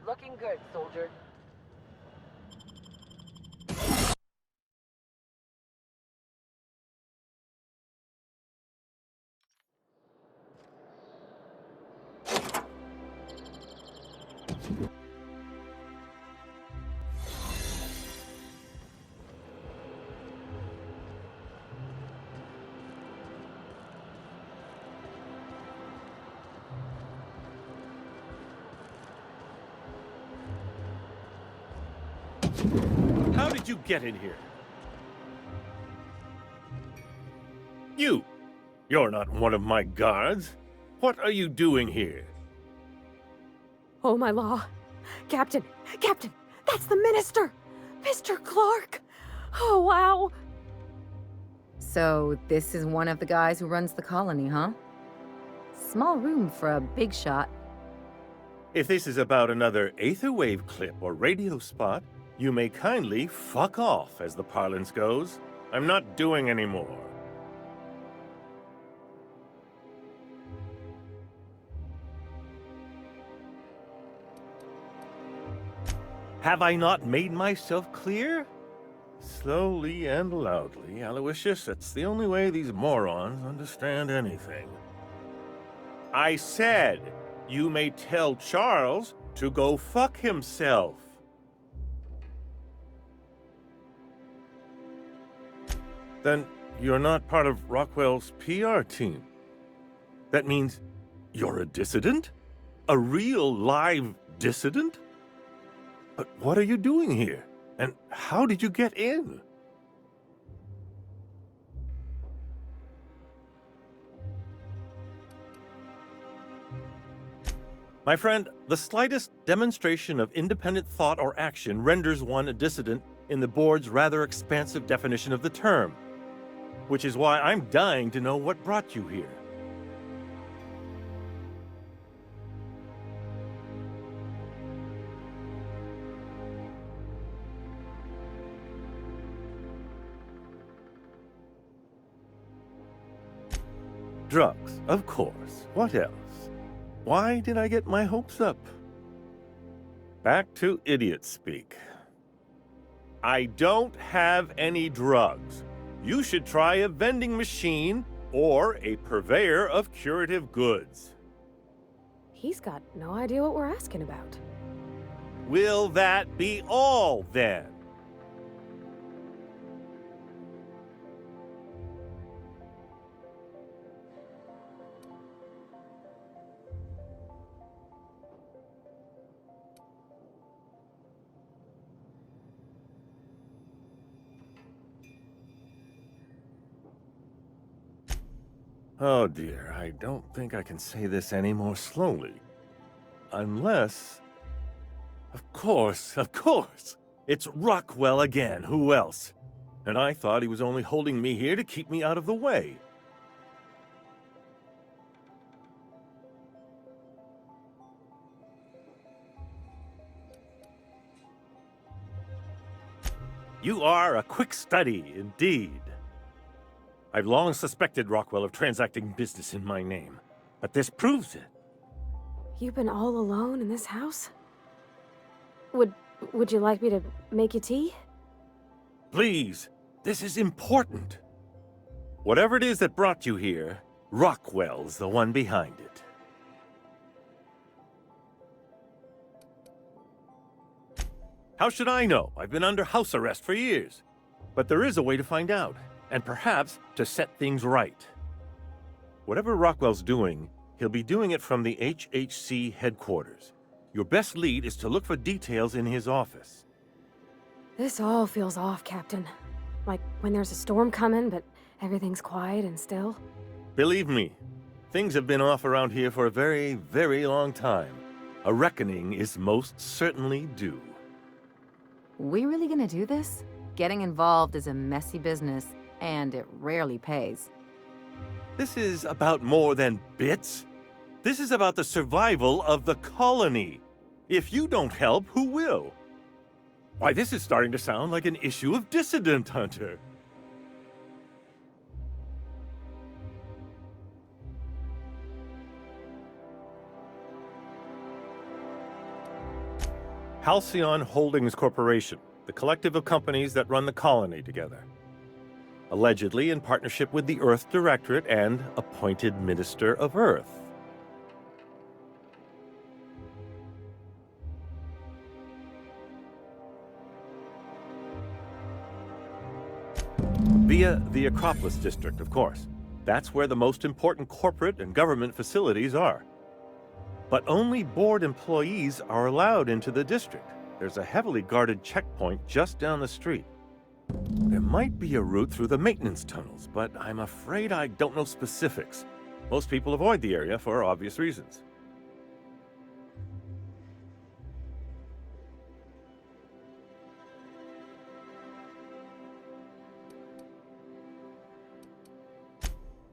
Looking good, soldier. How did you get in here? You're not one of my guards. What are you doing here? Oh, my law. Captain! Captain! That's the Minister! Mr. Clarke! Oh, wow! So, this is one of the guys who runs the colony, huh? Small room for a big shot. If this is about another aetherwave clip or radio spot, you may kindly fuck off, as the parlance goes. I'm not doing any more. Have I not made myself clear? Slowly and loudly, Aloysius, that's the only way these morons understand anything. I said, you may tell Charles to go fuck himself. Then you're not part of Rockwell's PR team. That means you're a dissident? A real live dissident? But what are you doing here? And how did you get in? My friend, the slightest demonstration of independent thought or action renders one a dissident in the board's rather expansive definition of the term. Which is why I'm dying to know what brought you here. Drugs, of course. What else? Why did I get my hopes up? Back to idiot speak. I don't have any drugs. You should try a vending machine or a purveyor of curative goods. He's got no idea what we're asking about. Will that be all, then? Oh dear, I don't think I can say this any more slowly. Unless... Of course! It's Rockwell again, who else? And I thought he was only holding me here to keep me out of the way. You are a quick study, indeed. I've long suspected Rockwell of transacting business in my name, but this proves it. You've been all alone in this house? Would you like me to make you tea? Please, this is important. Whatever it is that brought you here, Rockwell's the one behind it. How should I know? I've been under house arrest for years. But there is a way to find out, and perhaps to set things right. Whatever Rockwell's doing, he'll be doing it from the HHC headquarters. Your best lead is to look for details in his office. This all feels off, Captain. Like when there's a storm coming, but everything's quiet and still. Believe me, things have been off around here for a very, very long time. A reckoning is most certainly due. We really gonna do this? Getting involved is a messy business, and it rarely pays. This is about more than bits. This is about the survival of the colony. If you don't help, who will? Why, this is starting to sound like an issue of Dissident Hunter. Halcyon Holdings Corporation, the collective of companies that run the colony together. Allegedly in partnership with the Earth Directorate and appointed Minister of Earth. Via the Acropolis District, of course. That's where the most important corporate and government facilities are. But only board employees are allowed into the district. There's a heavily guarded checkpoint just down the street. There might be a route through the maintenance tunnels, but I'm afraid I don't know specifics. Most people avoid the area for obvious reasons.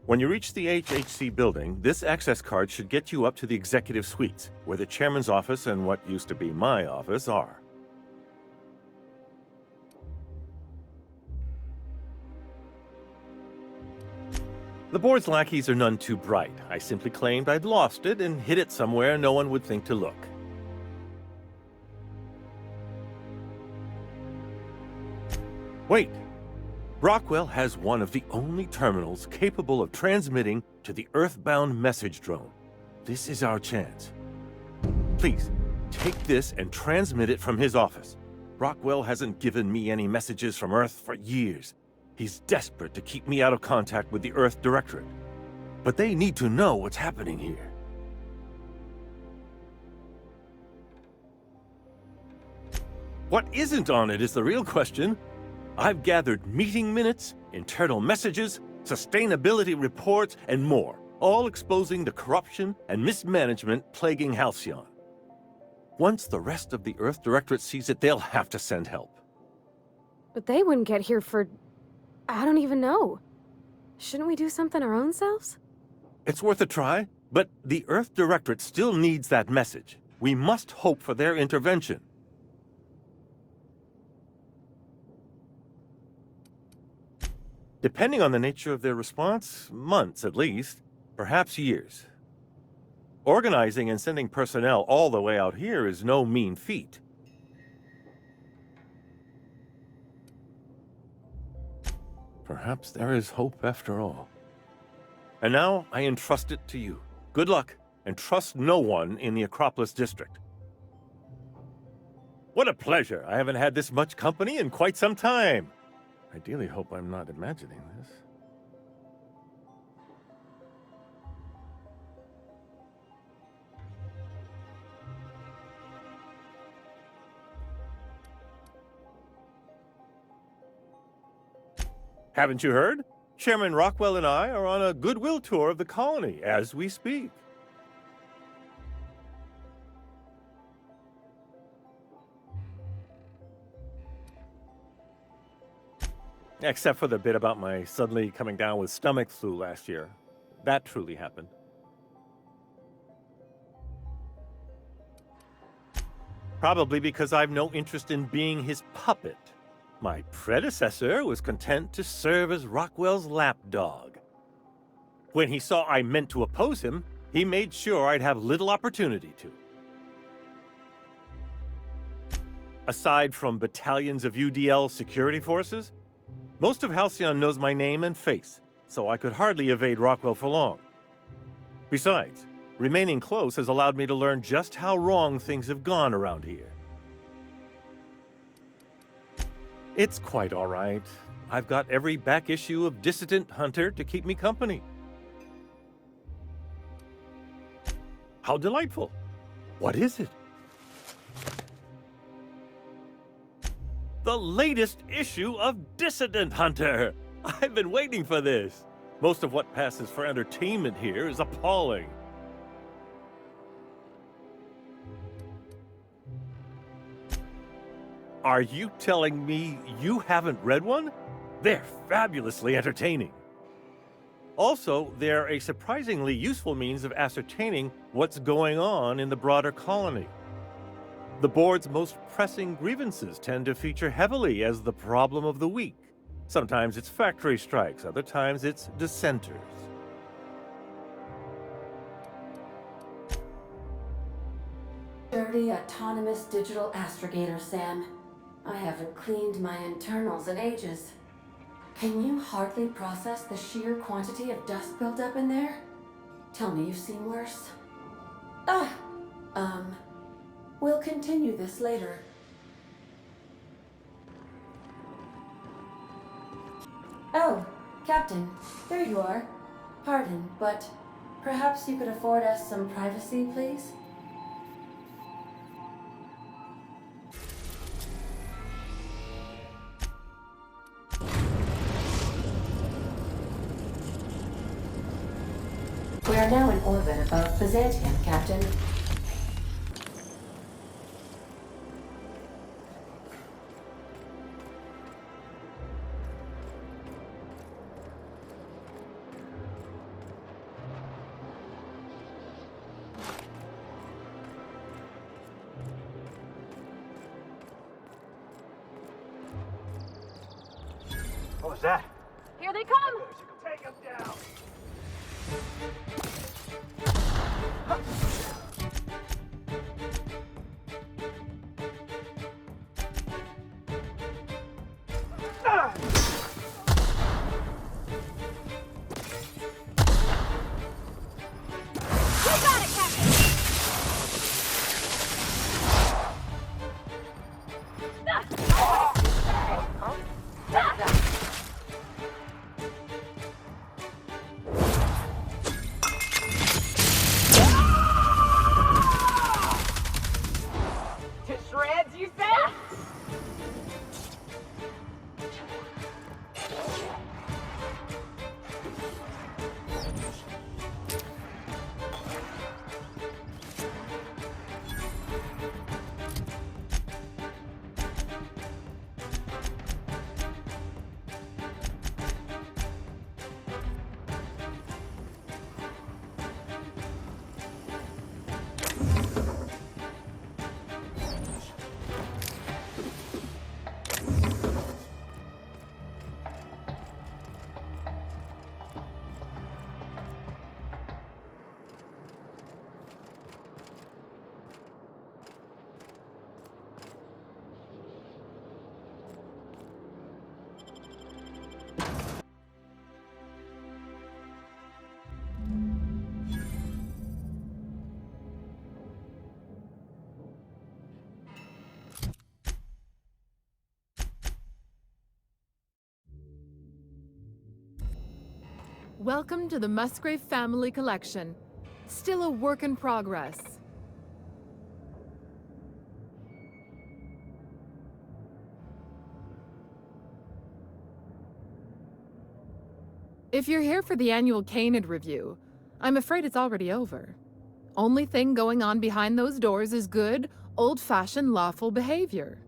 When you reach the HHC building, this access card should get you up to the executive suites, where the chairman's office and what used to be my office are. The board's lackeys are none too bright. I simply claimed I'd lost it and hid it somewhere no one would think to look. Wait! Rockwell has one of the only terminals capable of transmitting to the Earthbound message drone. This is our chance. Please, take this and transmit it from his office. Rockwell hasn't given me any messages from Earth for years. He's desperate to keep me out of contact with the Earth Directorate. But they need to know what's happening here. What isn't on it is the real question. I've gathered meeting minutes, internal messages, sustainability reports, and more, all exposing the corruption and mismanagement plaguing Halcyon. Once the rest of the Earth Directorate sees it, they'll have to send help. But they wouldn't get here for... I don't even know. Shouldn't we do something our own selves? It's worth a try, but the Earth Directorate still needs that message. We must hope for their intervention. Depending on the nature of their response, months at least, perhaps years. Organizing and sending personnel all the way out here is no mean feat. Perhaps there is hope after all. And now I entrust it to you. Good luck, and trust no one in the Acropolis District. What a pleasure! I haven't had this much company in quite some time. I ideally hope I'm not imagining this. Haven't you heard? Chairman Rockwell and I are on a goodwill tour of the colony as we speak. Except for the bit about my suddenly coming down with stomach flu last year. That truly happened. Probably because I've no interest in being his puppet. My predecessor was content to serve as Rockwell's lapdog. When he saw I meant to oppose him, he made sure I'd have little opportunity to. Aside from battalions of UDL security forces, most of Halcyon knows my name and face, so I could hardly evade Rockwell for long. Besides, remaining close has allowed me to learn just how wrong things have gone around here. It's quite all right. I've got every back issue of Dissident Hunter to keep me company. How delightful. What is it? The latest issue of Dissident Hunter! I've been waiting for this. Most of what passes for entertainment here is appalling. Are you telling me you haven't read one? They're fabulously entertaining. Also, they're a surprisingly useful means of ascertaining what's going on in the broader colony. The board's most pressing grievances tend to feature heavily as the problem of the week. Sometimes it's factory strikes, other times it's dissenters. hardly autonomous digital astrogator, Sam. I haven't cleaned my internals in ages. Can you hardly process the sheer quantity of dust built up in there? Tell me you've seen worse. We'll continue this later. Oh, Captain, there you are. Pardon, but perhaps you could afford us some privacy, please? We are now in orbit above Byzantium, Captain. What was that? Here they come! Take him down! Welcome to the Musgrave Family Collection. Still a work in progress. If you're here for the annual Canid review, I'm afraid it's already over. Only thing going on behind those doors is good, old-fashioned lawful behavior.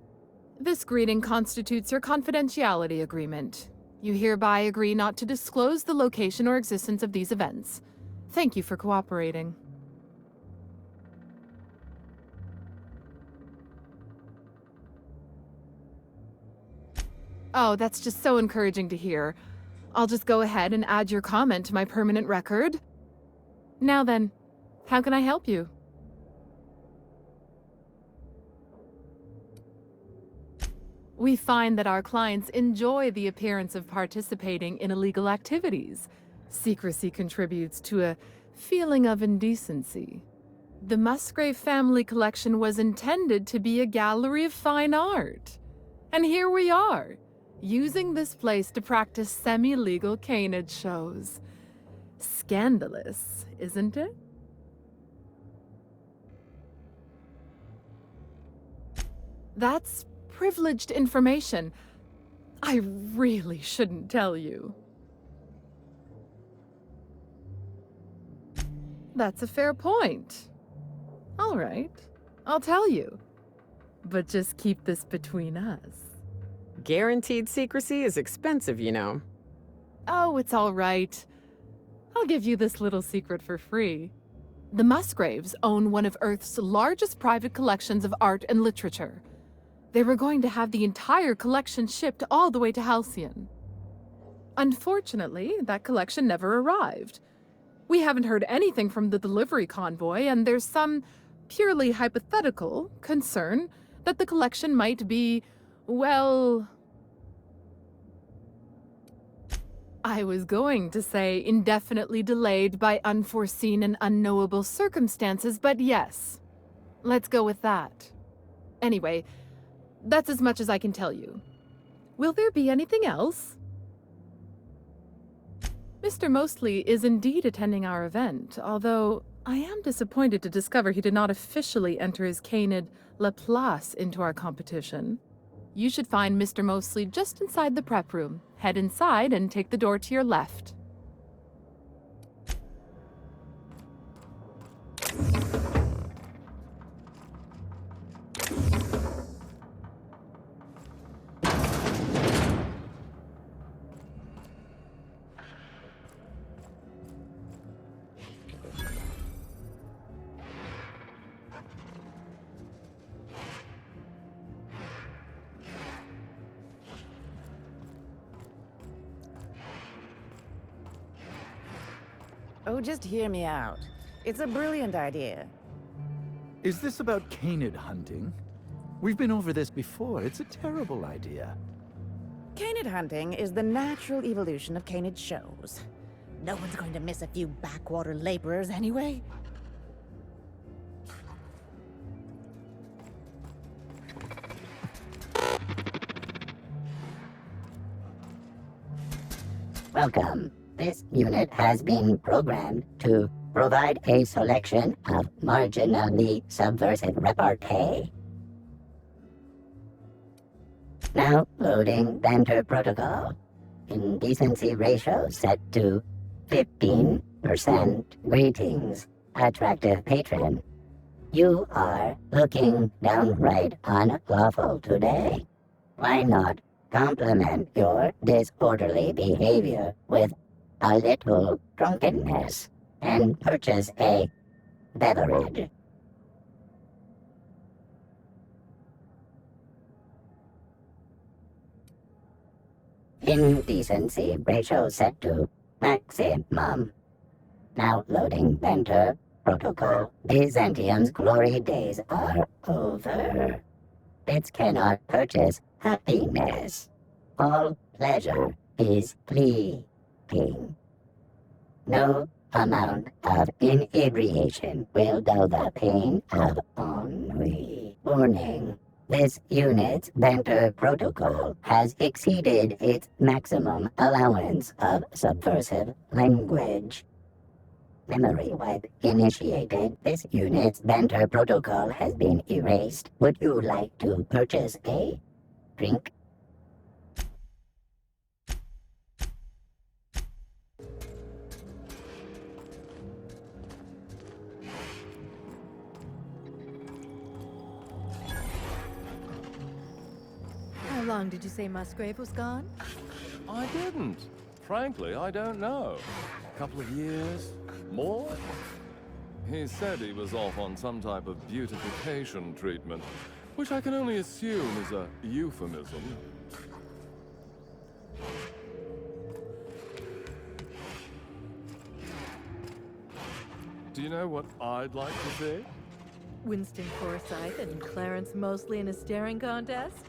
This greeting constitutes your confidentiality agreement. You hereby agree not to disclose the location or existence of these events. Thank you for cooperating. Oh, that's just so encouraging to hear. I'll just go ahead and add your comment to my permanent record. Now then, how can I help you? We find that our clients enjoy the appearance of participating in illegal activities. Secrecy contributes to a feeling of indecency. The Musgrave Family Collection was intended to be a gallery of fine art. And here we are, using this place to practice semi-legal canid shows. Scandalous, isn't it? That's privileged information. I really shouldn't tell you. That's a fair point. All right, I'll tell you. But just keep this between us. Guaranteed secrecy is expensive, you know. Oh, it's all right. I'll give you this little secret for free. The Musgraves own one of Earth's largest private collections of art and literature. They were going to have the entire collection shipped all the way to Halcyon. Unfortunately, that collection never arrived. We haven't heard anything from the delivery convoy, and there's some purely hypothetical concern that the collection might be, well, I was going to say indefinitely delayed by unforeseen and unknowable circumstances, but yes, let's go with that. Anyway, that's as much as I can tell you. Will there be anything else? Mr. Mostly is indeed attending our event, although I am disappointed to discover he did not officially enter his canid La Place into our competition. You should find Mr. Mostly just inside the prep room. Head inside and take the door to your left. Oh, just hear me out. It's a brilliant idea. Is this about canid hunting? We've been over this before. It's a terrible idea. Canid hunting is the natural evolution of canid shows. No one's going to miss a few backwater laborers anyway. Welcome. This unit has been programmed to provide a selection of marginally subversive repartee. Now loading banter protocol. Indecency ratio set to 15%. Greetings, attractive patron. You are looking downright unlawful today. Why not complement your disorderly behavior with a little drunkenness and purchase a beverage? Indecency ratio set to maximum. Now loading banter protocol. Byzantium's glory days are over. Bits cannot purchase happiness. All pleasure is fleeting. No amount of inebriation will dull the pain of ennui. Warning. This unit's banter protocol has exceeded its maximum allowance of subversive language. Memory wipe initiated. This unit's banter protocol has been erased. Would you like to purchase a drink? How long did you say Musgrave was gone? I didn't. Frankly, I don't know. A couple of years? More? He said he was off on some type of beautification treatment, which I can only assume is a euphemism. Do you know what I'd like to see? Winston Forsythe and Clarence Mostly in a staring contest?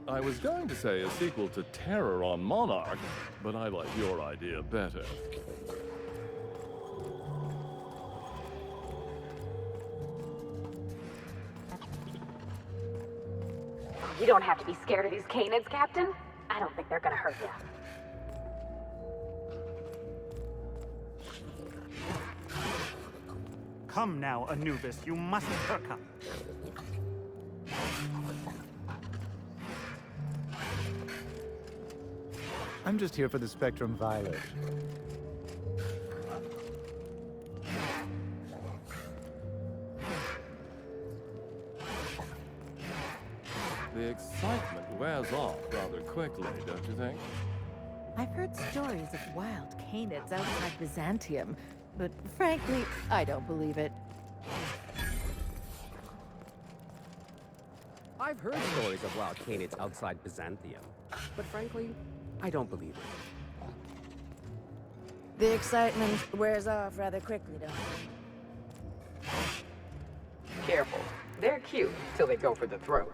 I was going to say a sequel to Terror on Monarch, but I like your idea better. You don't have to be scared of these canids, Captain. I don't think they're gonna hurt you. Come now, Anubis, you mustn't perk up. I'm just here for the Spectrum Violet. The excitement wears off rather quickly, don't you think? I've heard stories of wild canids outside Byzantium, but frankly, I don't believe it. I've heard stories of wild canids outside Byzantium, but frankly, I don't believe it. The excitement wears off rather quickly, don't it? Careful. They're cute till they go for the throat.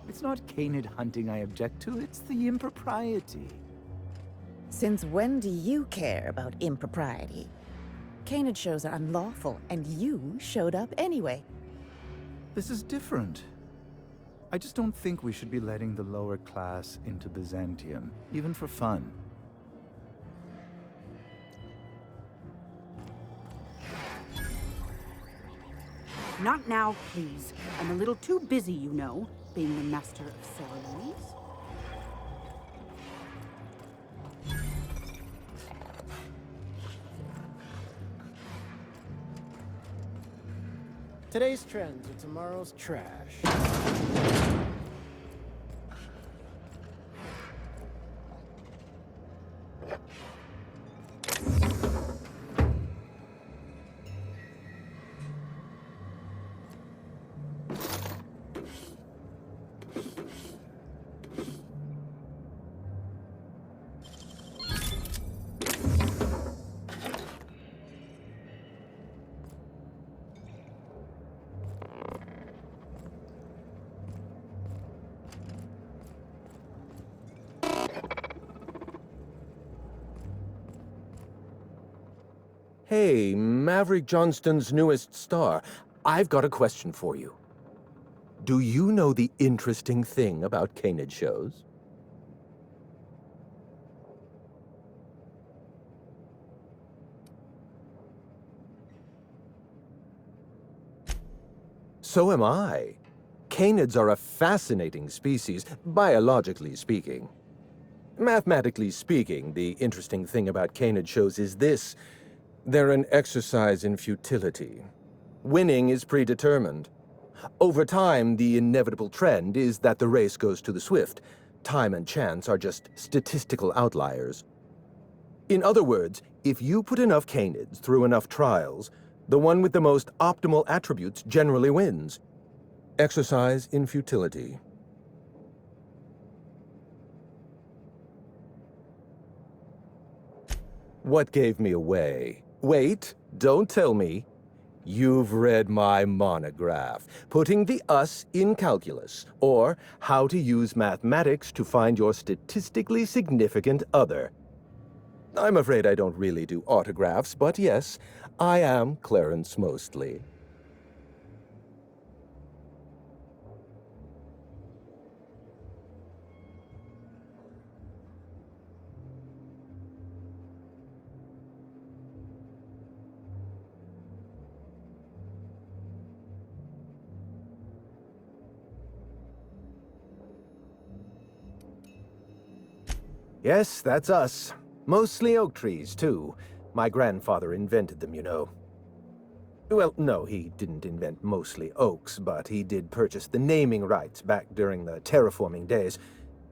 It's not canid hunting I object to, it's the impropriety. Since when do you care about impropriety? Canid shows are unlawful, and you showed up anyway. This is different. I just don't think we should be letting the lower class into Byzantium, even for fun. Not now, please. I'm a little too busy, you know, being the master of ceremonies. Today's trends are tomorrow's trash. Hey, Maverick Johnston's newest star. I've got a question for you. Do you know the interesting thing about canid shows? So am I. Canids are a fascinating species, biologically speaking. Mathematically speaking, the interesting thing about canid shows is this. They're an exercise in futility. Winning is predetermined. Over time, the inevitable trend is that the race goes to the swift. Time and chance are just statistical outliers. In other words, if you put enough canids through enough trials, the one with the most optimal attributes generally wins. Exercise in futility. What gave me away? Wait, don't tell me. You've read my monograph, Putting the Us in Calculus, or How to Use Mathematics to Find Your Statistically Significant Other. I'm afraid I don't really do autographs, but yes, I am Clarence Mostly. Yes, that's us. Mostly oak trees, too. My grandfather invented them, you know. Well, no, he didn't invent mostly oaks, but he did purchase the naming rights back during the terraforming days.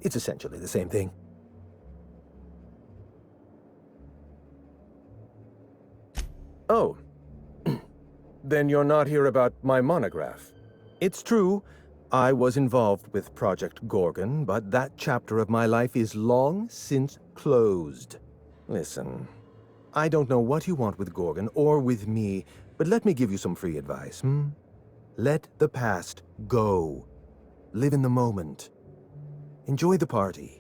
It's essentially the same thing. Oh. Then you're not here about my monograph. It's true. I was involved with Project Gorgon, but that chapter of my life is long since closed. Listen, I don't know what you want with Gorgon or with me, but let me give you some free advice, Let the past go. Live in the moment. Enjoy the party.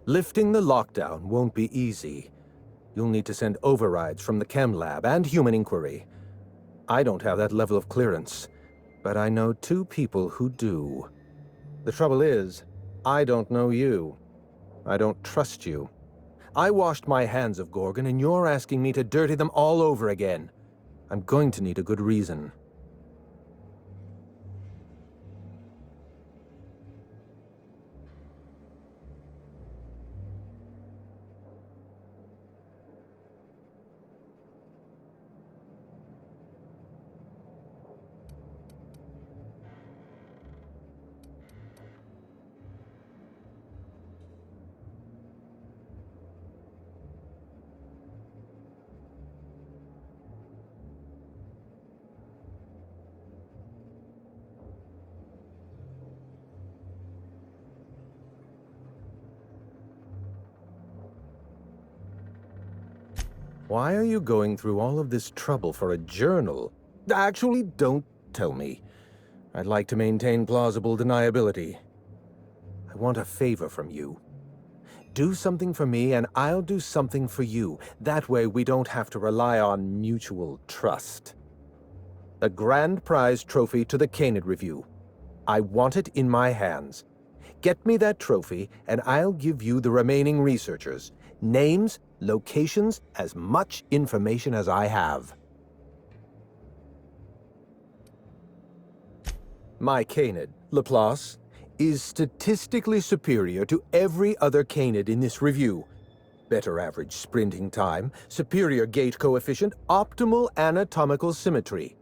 Lifting the lockdown won't be easy. You'll need to send overrides from the chem lab and human inquiry. I don't have that level of clearance, but I know 2 people who do. The trouble is, I don't know you. I don't trust you. I washed my hands of Gorgon, and you're asking me to dirty them all over again. I'm going to need a good reason. Why are you going through all of this trouble for a journal? Actually, don't tell me. I'd like to maintain plausible deniability. I want a favor from you. Do something for me, and I'll do something for you. That way, we don't have to rely on mutual trust. A grand prize trophy to the Canid Review. I want it in my hands. Get me that trophy, and I'll give you the remaining researchers. Names, locations, as much information as I have. My Canid, Laplace, is statistically superior to every other Canid in this review. Better average sprinting time, superior gait coefficient, optimal anatomical symmetry.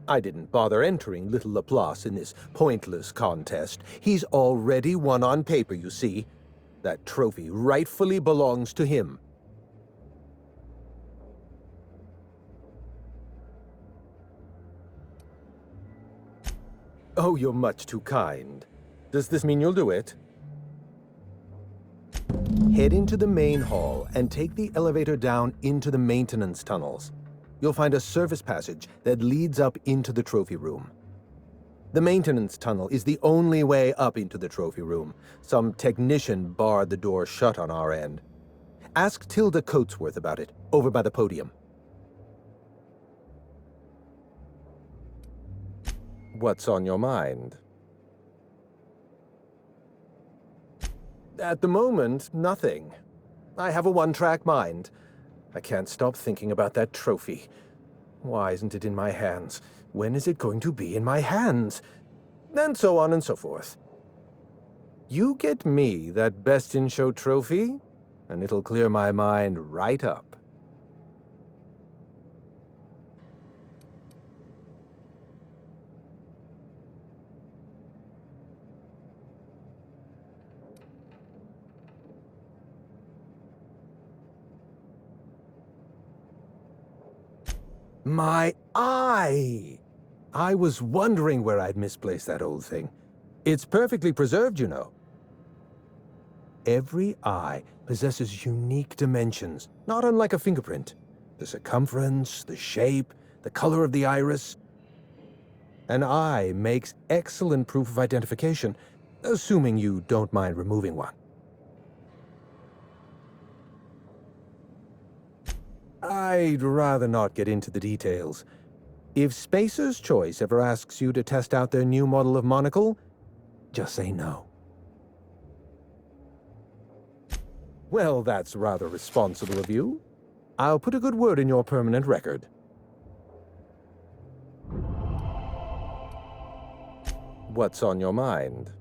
I didn't bother entering little Laplace in this pointless contest. He's already won on paper, you see. That trophy rightfully belongs to him. Oh, you're much too kind. Does this mean you'll do it? Head into the main hall and take the elevator down into the maintenance tunnels. You'll find a service passage that leads up into the trophy room. The maintenance tunnel is the only way up into the trophy room. Some technician barred the door shut on our end. Ask Tilda Coatsworth about it, over by the podium. What's on your mind? At the moment, nothing. I have a one-track mind. I can't stop thinking about that trophy. Why isn't it in my hands? When is it going to be in my hands? And so on and so forth. You get me that Best in Show trophy, and it'll clear my mind right up. My eye! I was wondering where I'd misplaced that old thing. It's perfectly preserved, you know. Every eye possesses unique dimensions, not unlike a fingerprint. The circumference, the shape, the color of the iris. An eye makes excellent proof of identification, assuming you don't mind removing one. I'd rather not get into the details. If Spacer's Choice ever asks you to test out their new model of monocle, just say no. Well, that's rather responsible of you. I'll put a good word in your permanent record. What's on your mind?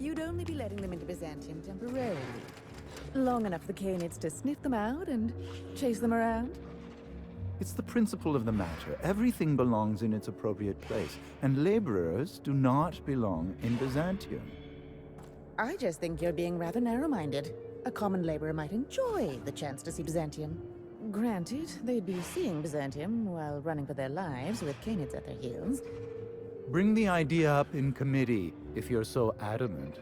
You'd only be letting them into Byzantium temporarily. Long enough for the Canids to sniff them out and chase them around? It's the principle of the matter. Everything belongs in its appropriate place, and laborers do not belong in Byzantium. I just think you're being rather narrow-minded. A common laborer might enjoy the chance to see Byzantium. Granted, they'd be seeing Byzantium while running for their lives with Canids at their heels. Bring the idea up in committee, if you're so adamant.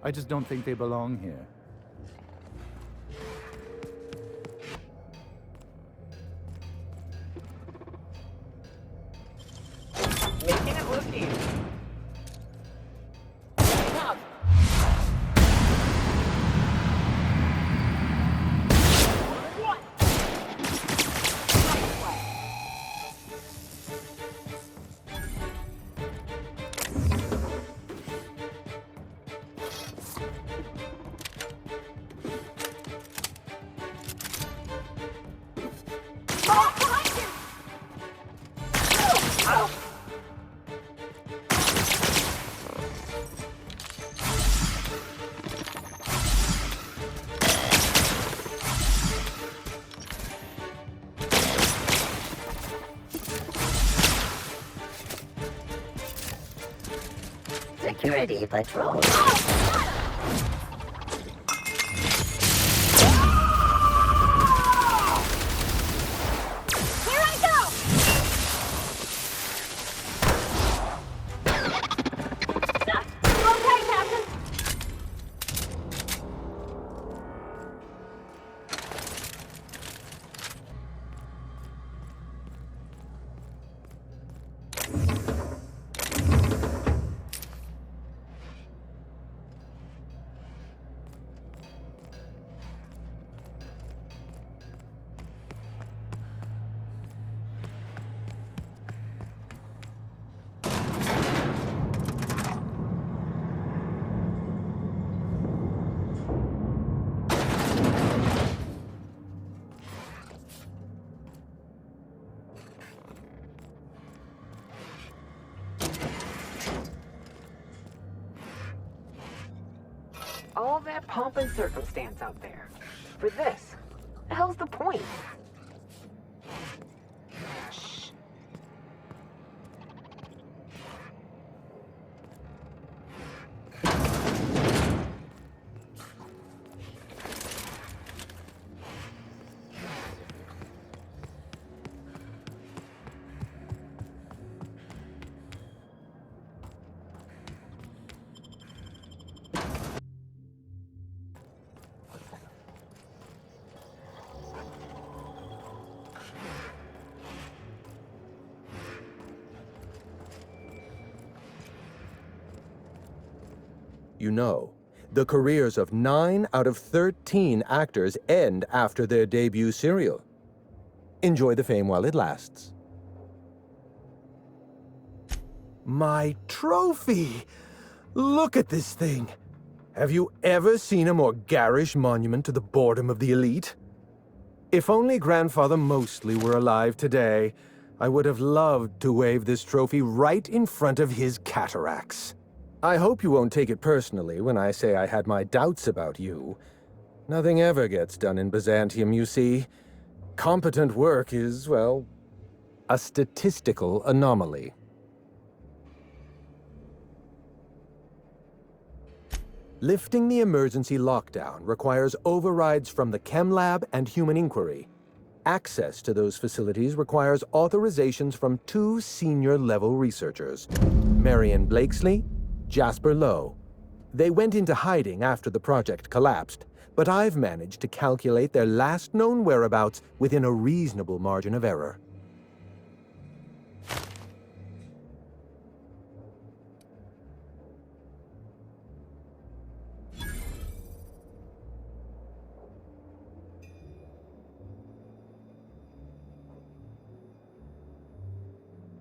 I just don't think they belong here. We can't look here. Security patrol. All that pomp and circumstance out there. For this. The hell's the point? Shh. You know, the careers of 9 out of 13 actors end after their debut serial. Enjoy the fame while it lasts. My trophy! Look at this thing! Have you ever seen a more garish monument to the boredom of the elite? If only Grandfather Mostly were alive today, I would have loved to wave this trophy right in front of his cataracts. I hope you won't take it personally when I say I had my doubts about you. Nothing ever gets done in Byzantium, you see. Competent work is, well, a statistical anomaly. Lifting the emergency lockdown requires overrides from the Chem Lab and Human Inquiry. Access to those facilities requires authorizations from 2 senior-level researchers, Marion Blakeslee, Jasper Lowe. They went into hiding after the project collapsed, but I've managed to calculate their last known whereabouts within a reasonable margin of error.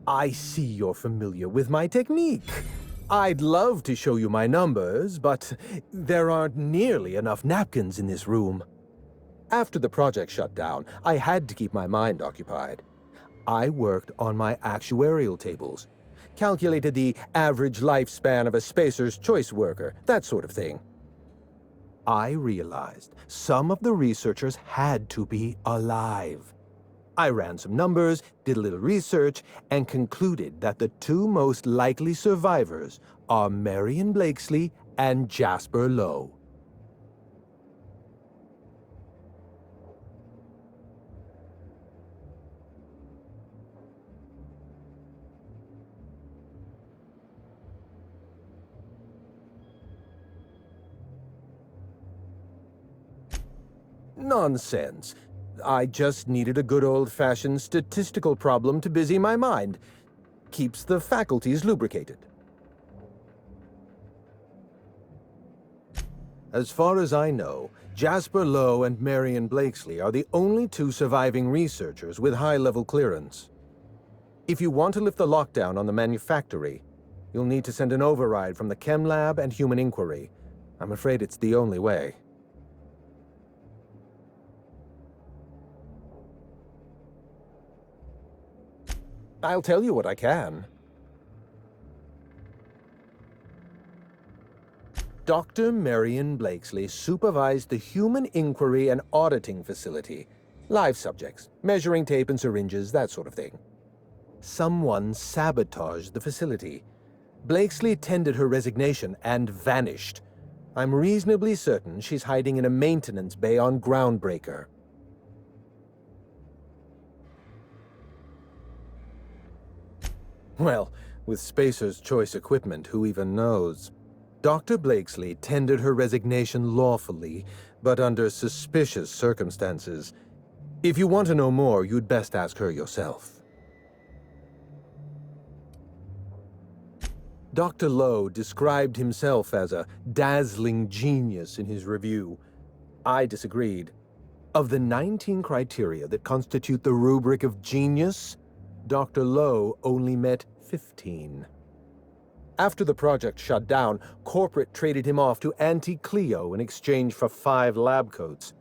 I see you're familiar with my technique. I'd love to show you my numbers, but there aren't nearly enough napkins in this room. After the project shut down, I had to keep my mind occupied. I worked on my actuarial tables, calculated the average lifespan of a Spacer's Choice worker, that sort of thing. I realized some of the researchers had to be alive. I ran some numbers, did a little research, and concluded that the 2 most likely survivors are Marion Blakeslee and Jasper Lowe. Nonsense. I just needed a good old-fashioned statistical problem to busy my mind. Keeps the faculties lubricated. As far as I know, Jasper Lowe and Marion Blakeslee are the only 2 surviving researchers with high-level clearance. If you want to lift the lockdown on the manufactory, you'll need to send an override from the Chem Lab and Human Inquiry. I'm afraid it's the only way. I'll tell you what I can. Dr. Marion Blakeslee supervised the Human Inquiry and Auditing Facility. Live subjects, measuring tape and syringes, that sort of thing. Someone sabotaged the facility. Blakeslee tendered her resignation and vanished. I'm reasonably certain she's hiding in a maintenance bay on Groundbreaker. Well, with Spacer's Choice equipment, who even knows? Dr. Blakeslee tendered her resignation lawfully, but under suspicious circumstances. If you want to know more, you'd best ask her yourself. Dr. Lowe described himself as a dazzling genius in his review. I disagreed. Of the 19 criteria that constitute the rubric of genius, Dr. Lowe only met 15. After the project shut down, corporate traded him off to Auntie Cleo in exchange for 5 lab coats.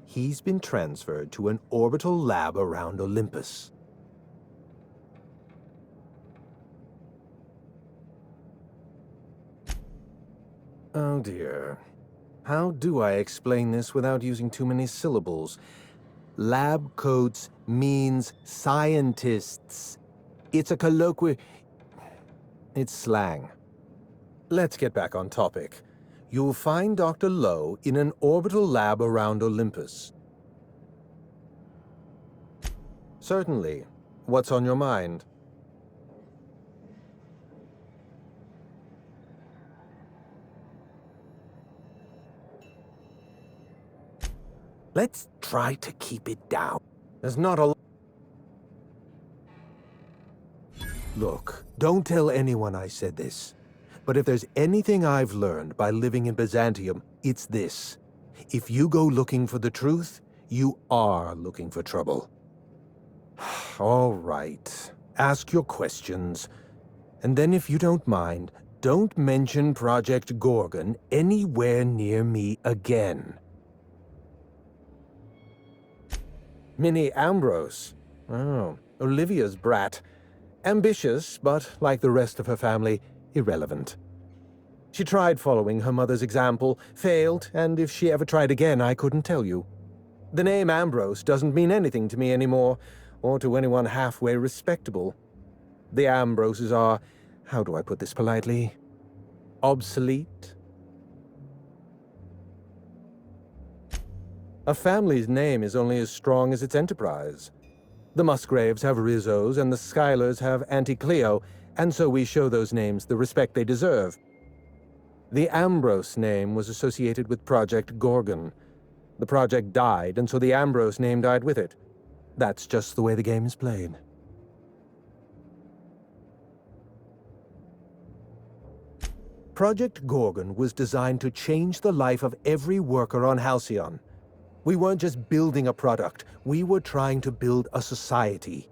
He's been transferred to an orbital lab around Olympus. Oh dear. How do I explain this without using too many syllables? Lab coats means scientists. It's a colloquial... It's slang. Let's get back on topic. You'll find Dr. Lowe in an orbital lab around Olympus. Certainly. What's on your mind? Let's try to keep it down. There's not a... Look, don't tell anyone I said this. But if there's anything I've learned by living in Byzantium, it's this. If you go looking for the truth, you are looking for trouble. All right. Ask your questions. And then if you don't mind, don't mention Project Gorgon anywhere near me again. Minnie Ambrose. Oh, Olivia's brat. Ambitious, but like the rest of her family, irrelevant. She tried following her mother's example, failed, and if she ever tried again, I couldn't tell you. The name Ambrose doesn't mean anything to me anymore, or to anyone halfway respectable. The Ambroses are, how do I put this politely, obsolete? A family's name is only as strong as its enterprise. The Musgraves have Rizzos, and the Schuyler's have Auntie Cleo, and so we show those names the respect they deserve. The Ambrose name was associated with Project Gorgon. The project died, and so the Ambrose name died with it. That's just the way the game is played. Project Gorgon was designed to change the life of every worker on Halcyon. We weren't just building a product, we were trying to build a society.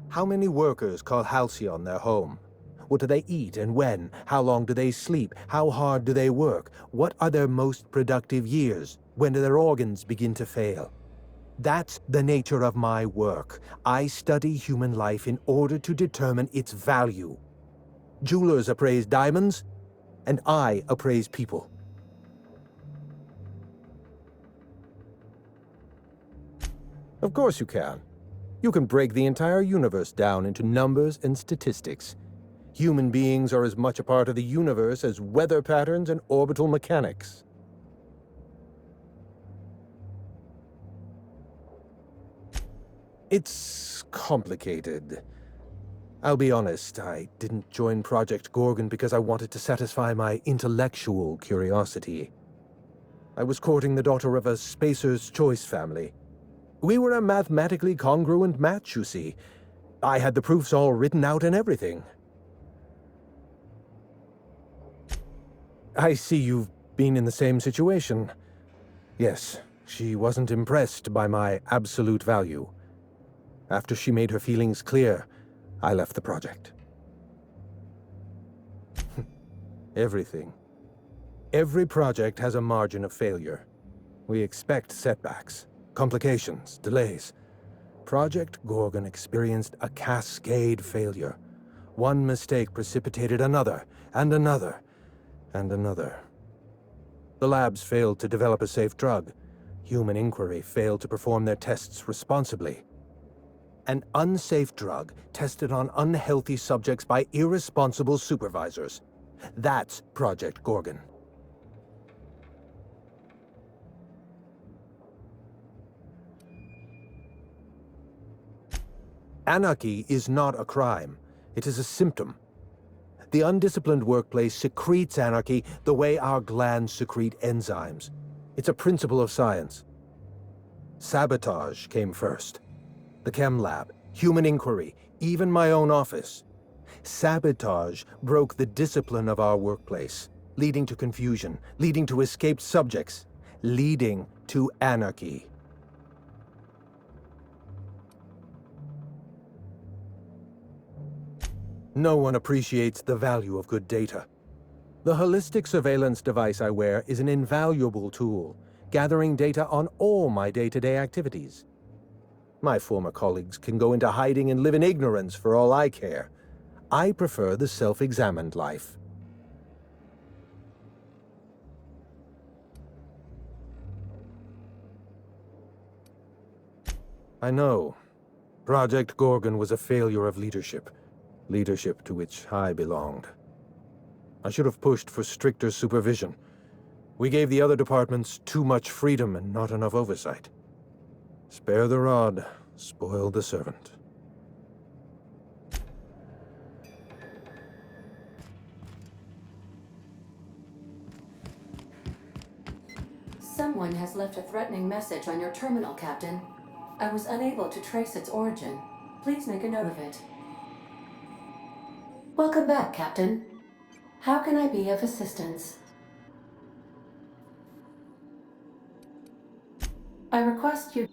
How many workers call Halcyon their home? What do they eat and when? How long do they sleep? How hard do they work? What are their most productive years? When do their organs begin to fail? That's the nature of my work. I study human life in order to determine its value. Jewelers appraise diamonds, and I appraise people. Of course you can. You can break the entire universe down into numbers and statistics. Human beings are as much a part of the universe as weather patterns and orbital mechanics. It's complicated. I'll be honest, I didn't join Project Gorgon because I wanted to satisfy my intellectual curiosity. I was courting the daughter of a Spacer's Choice family. We were a mathematically congruent match, you see. I had the proofs all written out and everything. I see you've been in the same situation. Yes, she wasn't impressed by my absolute value. After she made her feelings clear, I left the project. Everything. Every project has a margin of failure. We expect setbacks, complications, delays. Project Gorgon experienced a cascade failure. One mistake precipitated another, and another, and another. The labs failed to develop a safe drug. Human Inquiry failed to perform their tests responsibly. An unsafe drug tested on unhealthy subjects by irresponsible supervisors. That's Project Gorgon. Anarchy is not a crime. It is a symptom. The undisciplined workplace secretes anarchy the way our glands secrete enzymes. It's a principle of science. Sabotage came first. The chem lab, Human Inquiry, even my own office. Sabotage broke the discipline of our workplace, leading to confusion, leading to escaped subjects, leading to anarchy. No one appreciates the value of good data. The holistic surveillance device I wear is an invaluable tool, gathering data on all my day-to-day activities. My former colleagues can go into hiding and live in ignorance for all I care. I prefer the self-examined life. I know. Project Gorgon was a failure of leadership. Leadership to which I belonged. I should have pushed for stricter supervision. We gave the other departments too much freedom and not enough oversight. Spare the rod, spoil the servant. Someone has left a threatening message on your terminal, Captain. I was unable to trace its origin. Please make a note of it. Welcome back, Captain. How can I be of assistance? I request you...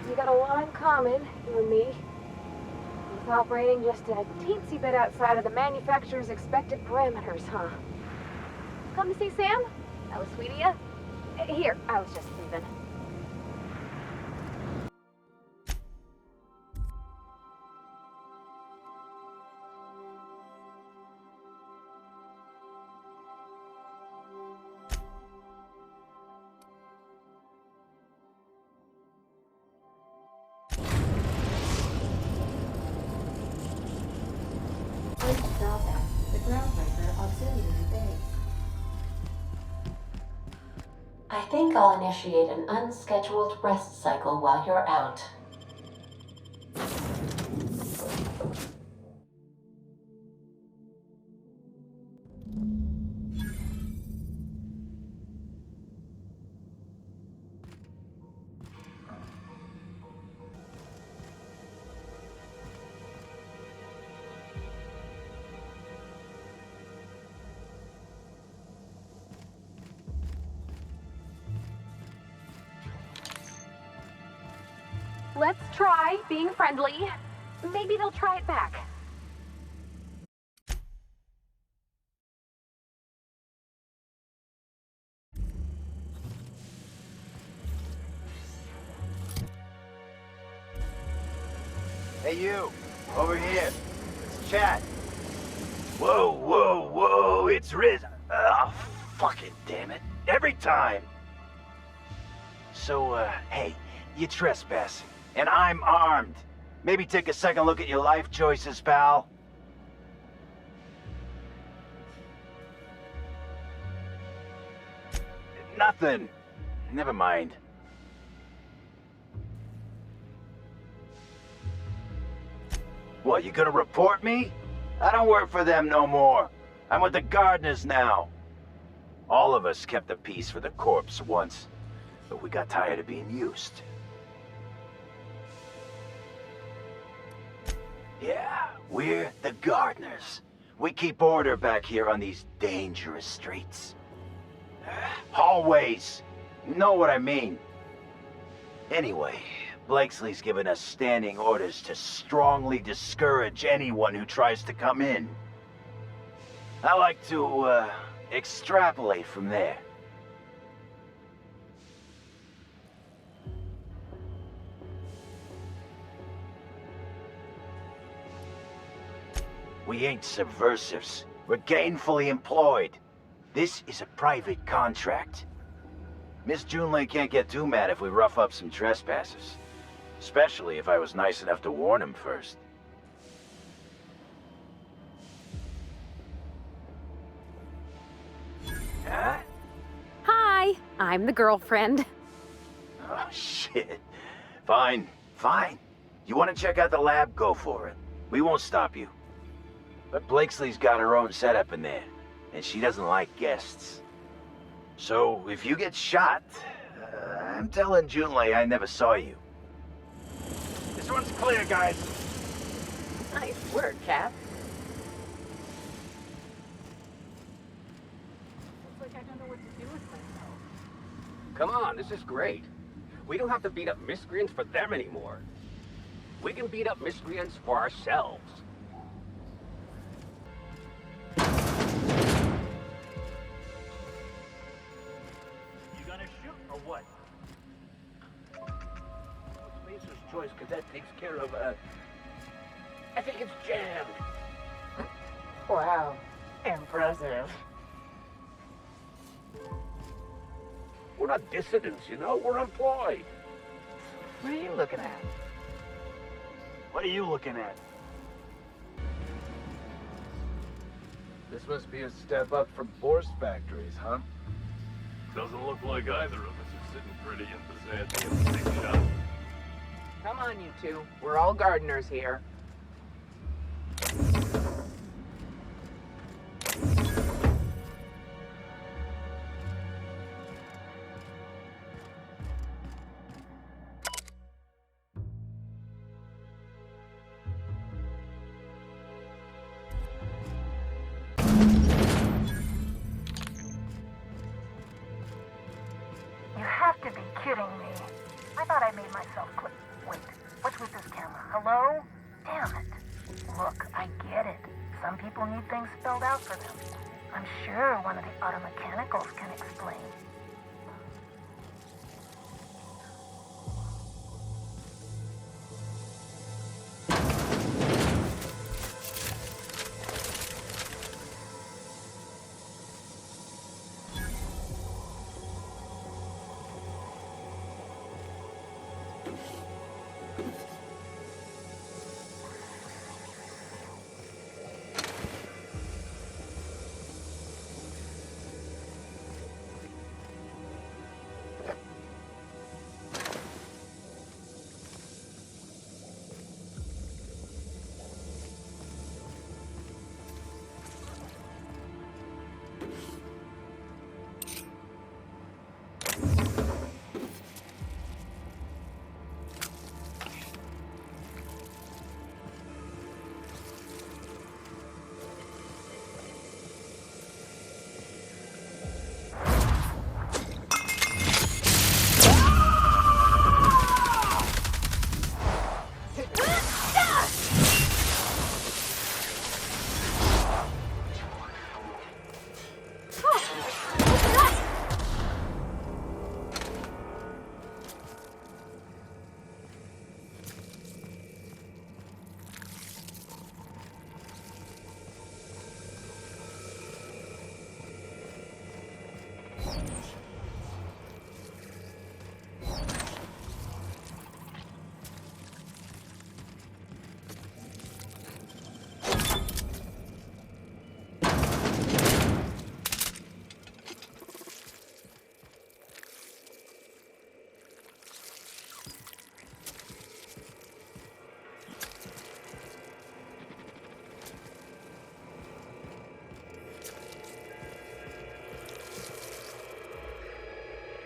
We got a lot in common, you and me. He's operating just a teensy bit outside of the manufacturer's expected parameters, huh? Come to see Sam? That was sweet of you. Here, I was just leaving. The groundbreaker auxiliary base. I think I'll initiate an unscheduled rest cycle while you're out. Let's try being friendly. Maybe they'll try it back. Hey you, over here. Let's chat. Whoa, whoa, whoa, it's Riz. Fucking damn it. Every time. So, hey, you trespassing, and I'm armed. Maybe take a second look at your life choices, pal. Nothing. Never mind. What, you gonna report me? I don't work for them no more. I'm with the gardeners now. All of us kept the peace for the corpse once, but we got tired of being used. Yeah, we're the gardeners. We keep order back here on these dangerous streets. Hallways. You know what I mean. Anyway, Blakeslee's given us standing orders to strongly discourage anyone who tries to come in. I like to, extrapolate from there. We ain't subversives. We're gainfully employed. This is a private contract. Miss Junlei can't get too mad if we rough up some trespassers. Especially if I was nice enough to warn him first. Huh? Hi, I'm the girlfriend. Oh, shit. Fine, fine. You want to check out the lab? Go for it. We won't stop you. But Blakeslee's got her own setup in there, and she doesn't like guests. So if you get shot, I'm telling Junlei I never saw you. This one's clear, guys. Nice work, Cap. Looks like I don't know what to do with myself. Come on, this is great. We don't have to beat up miscreants for them anymore. We can beat up miscreants for ourselves. You gonna shoot or what? It's Mace's choice, because that takes care of, I think it's jammed. Wow. Impressive. We're not dissidents, you know? We're employed. What are you looking at? What are you looking at? This must be a step up from Bourse factories, huh? Doesn't look like either of us are sitting pretty in Byzantium. Take it out. Come on, you two. We're all gardeners here. You have to be kidding me. I thought I made myself click. Wait, what's with this camera? Hello? Damn it. Look, I get it. Some people need things spelled out for them. I'm sure one of the auto mechanicals can explain.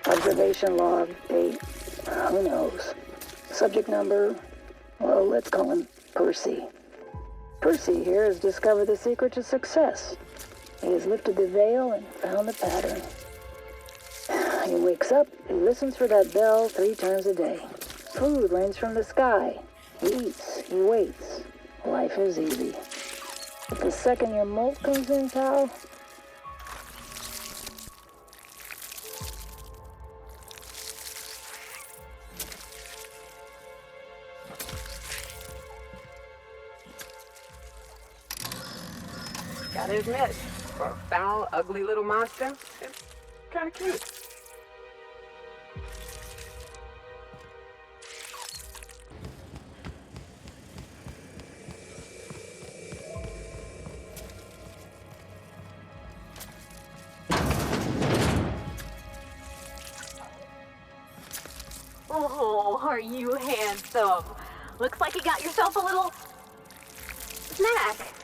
Observation log, date, who knows. Subject number, well, let's call him Percy. Percy here has discovered the secret to success. He has lifted the veil and found the pattern. He wakes up, he listens for that bell 3 times a day. Food rains from the sky. He eats, he waits. Life is easy. But the second your molt comes in, pal, Gotta admit, for a foul, ugly little monster, it's kinda cute. Oh, are you handsome? Looks like you got yourself a little snack.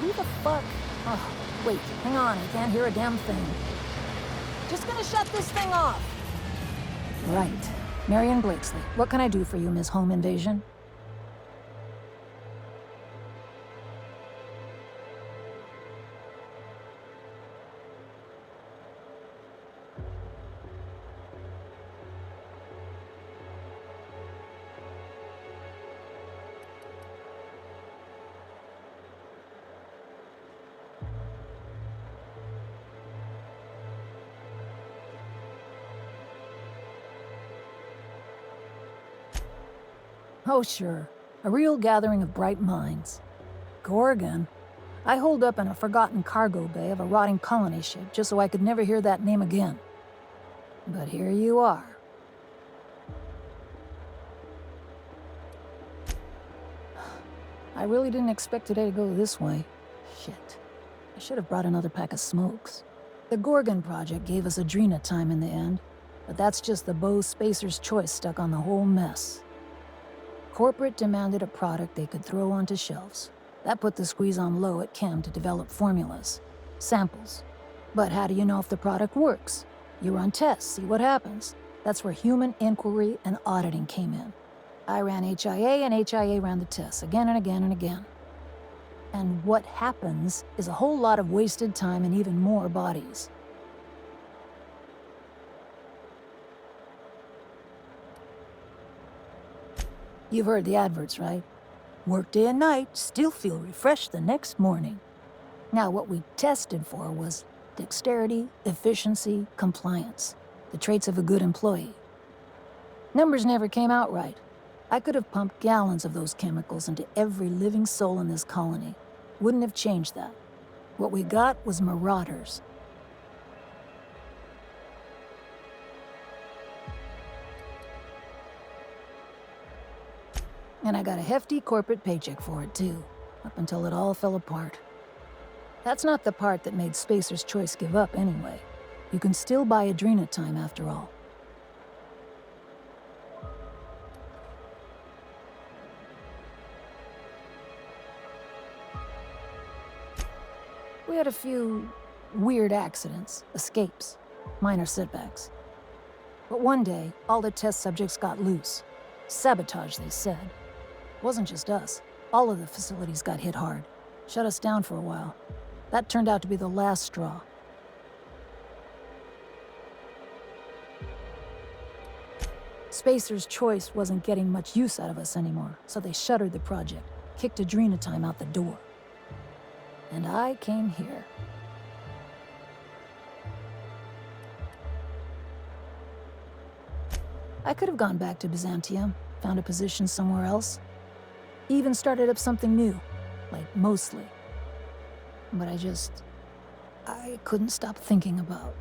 Who the fuck? Oh, wait, hang on, I can't hear a damn thing. Just gonna shut this thing off. Right. Marion Blakeslee, what can I do for you, Ms. Home Invasion? Oh, sure. A real gathering of bright minds. Gorgon? I holed up in a forgotten cargo bay of a rotting colony ship just so I could never hear that name again. But here you are. I really didn't expect today to go this way. Shit. I should have brought another pack of smokes. The Gorgon project gave us Adrena time in the end, but that's just the Bo Spacer's choice stuck on the whole mess. Corporate demanded a product they could throw onto shelves. That put the squeeze on low at Chem to develop formulas, samples. But how do you know if the product works? You run tests, see what happens. That's where human inquiry and auditing came in. I ran HIA and HIA ran the tests again and again and again. And what happens is a whole lot of wasted time and even more bodies. You've heard the adverts, right? Work day and night, still feel refreshed the next morning. Now, what we tested for was dexterity, efficiency, compliance, the traits of a good employee. Numbers never came out right. I could have pumped gallons of those chemicals into every living soul in this colony. Wouldn't have changed that. What we got was marauders. And I got a hefty corporate paycheck for it, too, up until it all fell apart. That's not the part that made Spacer's Choice give up, anyway. You can still buy Adrena time, after all. We had a few weird accidents, escapes, minor setbacks. But one day, all the test subjects got loose. Sabotage, they said. It wasn't just us. All of the facilities got hit hard. Shut us down for a while. That turned out to be the last straw. Spacer's Choice wasn't getting much use out of us anymore, so they shuttered the project, kicked Adrena time out the door. And I came here. I could have gone back to Byzantium, found a position somewhere else. Even started up something new, like Mostly. But I couldn't stop thinking about.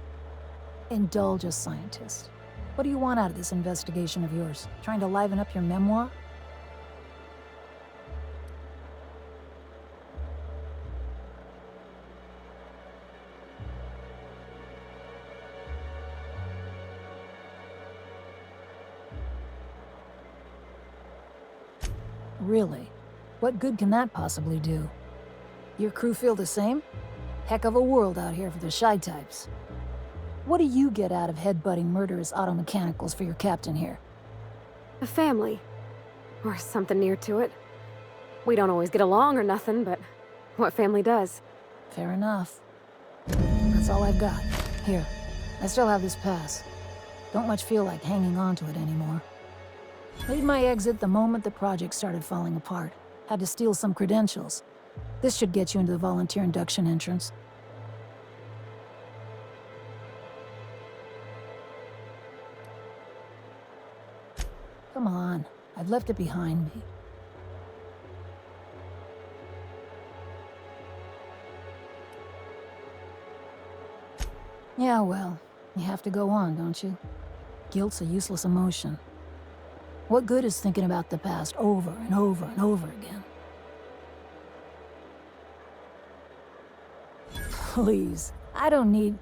Indulge a scientist. What do you want out of this investigation of yours? Trying to liven up your memoir? Really? What good can that possibly do? Your crew feel the same? Heck of a world out here for the shy types. What do you get out of headbutting murderous auto mechanicals for your captain here? A family. Or something near to it. We don't always get along or nothing, but what family does? Fair enough. That's all I've got. Here, I still have this pass. Don't much feel like hanging on to it anymore. Made my exit the moment the project started falling apart. Had to steal some credentials. This should get you into the volunteer induction entrance. Come on, I've left it behind me. Yeah, well, you have to go on, don't you? Guilt's a useless emotion. What good is thinking about the past over and over and over again? Please, I don't need...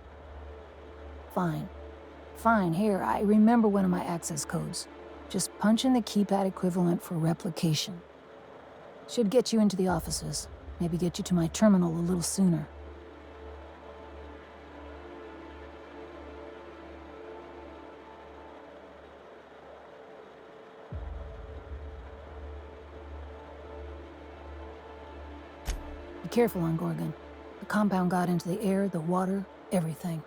Fine. Fine, here, I remember one of my access codes. Just punch in the keypad equivalent for replication. Should get you into the offices. Maybe get you to my terminal a little sooner. Be careful on Gorgon. The compound got into the air, the water, everything.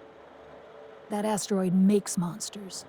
That asteroid makes monsters.